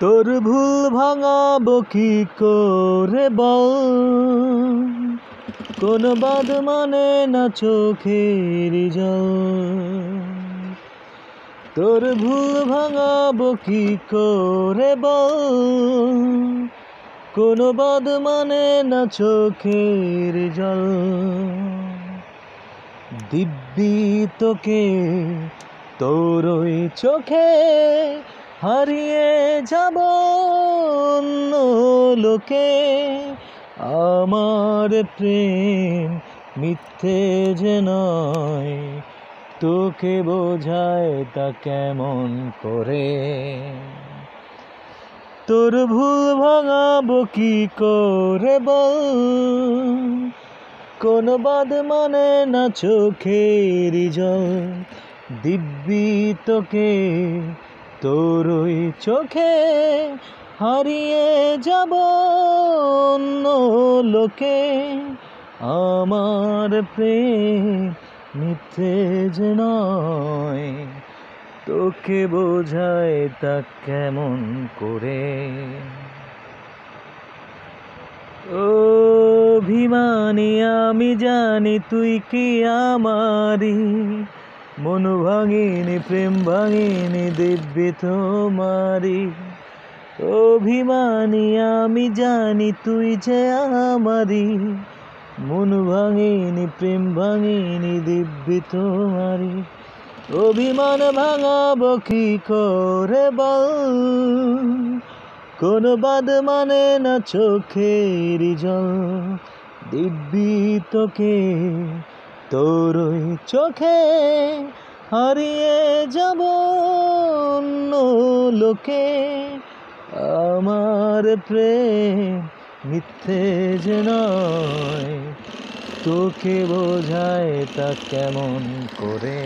তোর ভুল ভাঙাবো কি করে বল, কোন বাদ মানে না চোখের জল। তোর ভুল ভাঙাবো কি করে বল, কোন বাদ মানে না চোখের জল। দিব্যি তোকে তোর ওই চোখে হারিয়ে যাব অন্য লোকে। আমার প্রেম মিথ্যে যে নয়, তোকে বোঝায় তা কেমন করে। তোর ভুল ভাঙাবো কি করে বল, কোন বাদ মানে না চোখের জল। দিব্যি তোকে তোর ওই চোখে হারিয়ে যাব অন্য লোকে। আমার প্রেম মিথ্যে যে নয়, তোকে বোঝায় তা কেমন করে। অভিমানী আমি জানি তুই কি আমারই, মন ভাঙিনি প্রেম ভাঙিনি দিব্যি তোমারি। অভিমানী আমি জানি তুই যে আমারই, মন ভাঙিনি প্রেম ভাঙিনি দিব্যি তোমারি। অভিমান ভাঙাবো কি করে বল, কোন বাদ মানে না চোখের জল। দিব্যি তোকে তোর ওই চোখে হারিয়ে যাব অন্য লোকে। আমার প্রেম মিথ্যে যে নয়, তোকে বোঝায় তা কেমন করে।